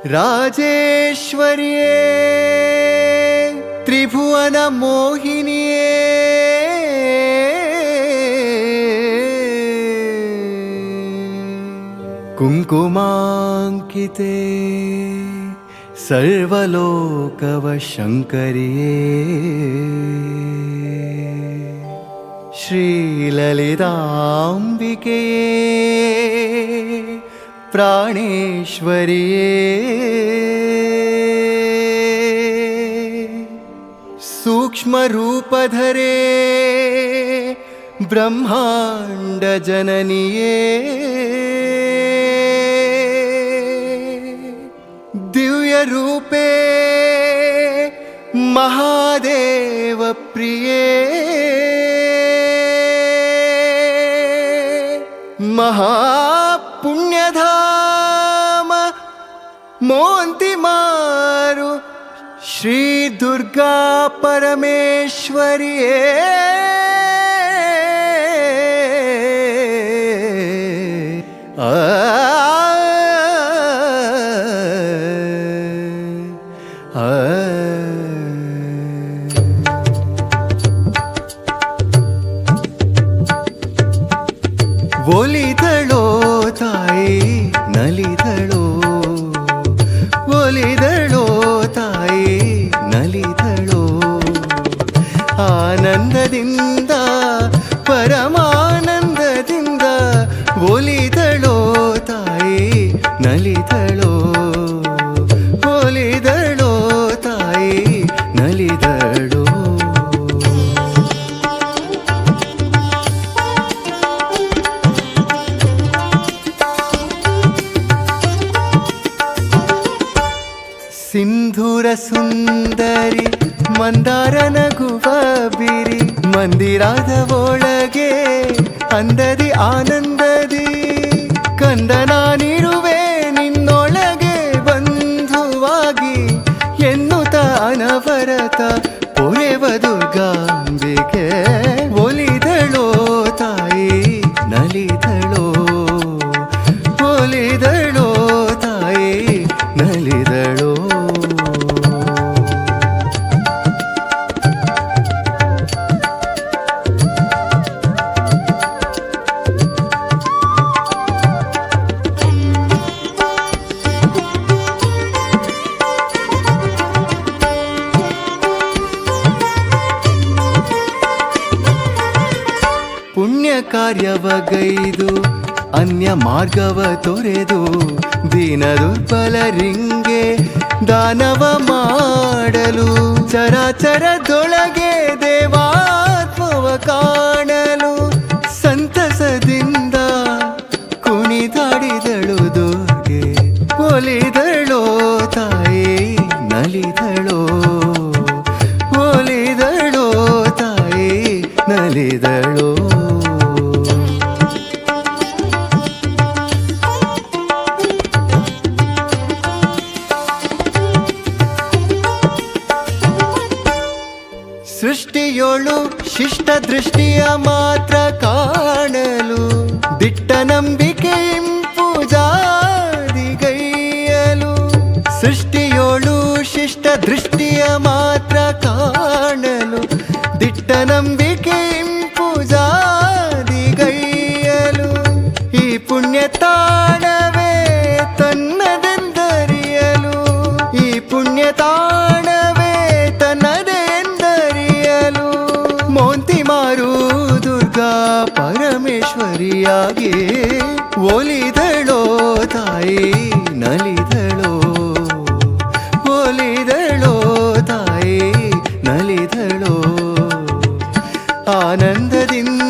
ರಾಜೇಶ್ವರಿಯೇ ತ್ರಿಭುವನ ಮೋಹಿನಿಯೇ ಕುಂಕುಮಾಂಕಿತೆ ಸರ್ವಲೋಕವ ಶಂಕರಿಯೇ ಶ್ರೀಲಲಿತಾಂಬಿಕೆಯೇ ಪ್ರಾಣೇಶ್ವರಿಯೇ ಸೂಕ್ಷ್ಮ ರೂಪಧರೆ ಬ್ರಹ್ಮಾಂಡ ಜನನಿಯೇ ದಿವ್ಯ ರೂಪೇ ಮಹಾದೇವ ಪ್ರಿಯೇ ಮಹಾಪುಣ್ಯಧಾಮ ಮೋಂತಿ ಮಾರು ಶ್ರೀ ದುರ್ಗಾ ಪರಮೇಶ್ವರಿಯೇ ಒಲಿದಳೋ ತಾಯಿ ನಲಿದಳೋ ಒಲಿದಳೋ ತಾಯಿ ನಲಿದಳೋ ಆನಂದದಿಂದ ಪರಮಾನಂದದಿಂದ ಒಲಿದಳೋ ತಾಯಿ ನಲಿದಳೋ ಒಲಿದಳೋ ತಾಯಿ ನಲಿದಳೋ ಸಿಂಧೂರ ಸುಂದರಿ ಮಂದಾರ ನಗುವ ಬಿರಿ ಮಂದಿರದ ಒಳಗೆ ಅಂದದಿ ಆನಂದದಿ ಕಂದನಾನಿರುವೆ ನಿನ್ನೊಳಗೆ ಬಂಧುವಾಗಿ ಎನ್ನುತ್ತ ಅನವರತ ಪೊರೆವ ದುರ್ಗಾಂಬಿಕೆ ಒಲಿದಳೋ ತಾಯಿ ನಲಿದಳೋ ಒಲಿದಳೋ ತಾಯಿ ನಲಿದಳೋ ಪುಣ್ಯ ಕಾರ್ಯವಗೈದು ಅನ್ಯ ಮಾರ್ಗವ ತೊರೆದು ದೀನ ದುರ್ಬಲರಿಂಗೆ ದಾನವ ಮಾಡಲು ಚರಾಚರದೊಳಗೆ ದೇವಾತ್ಮವ ಕಾಣಲು ಸಂತಸದಿಂದ ಕುಣಿದಾಡಿದಳು ದುರ್ಗೆ ಒಲಿದಳೋ ತಾಯಿ ನಲಿದಳೋ ಒಲಿದಳೋ ತಾಯಿ ನಲಿದಳೋ ಸೃಷ್ಟಿಯೋಳು ಶಿಷ್ಟ ದೃಷ್ಟಿಯ ಮಾತ್ರ ಕಾಣಲು ದಿಟ್ಟ ನಂಬಿಕೆಯಿಂ ಪೂಜಾದಿಗೈಯಲು ಸೃಷ್ಟಿಯೋಳು ಶಿಷ್ಟ ದೃಷ್ಟಿಯ ಮಾತ್ರ ಕಾಣಲು ದಿಟ್ಟ ನಂಬಿಕೆಯಿಂ ಪೂಜಾದಿಗೈಯಲು ಈ ಪುಣ್ಯ ತಾಣವೇ ತನ್ನದೆಂದರಿಯಲು ಈ ಪುಣ್ಯ ತಾಣವೇ ತನ್ನದೆಂದರಿಯಲು ಮೋಂತಿ ಮಾರು ದುರ್ಗಾ ಪರಮೇಶ್ವರಿಯಾಗಿ ಒಲಿದಳೋ ತಾಯಿ ನಲಿದಳೋ ಒಲಿದಳೋ ತಾಯಿ ನಲಿದಳೋ ಆನಂದದಿಂದ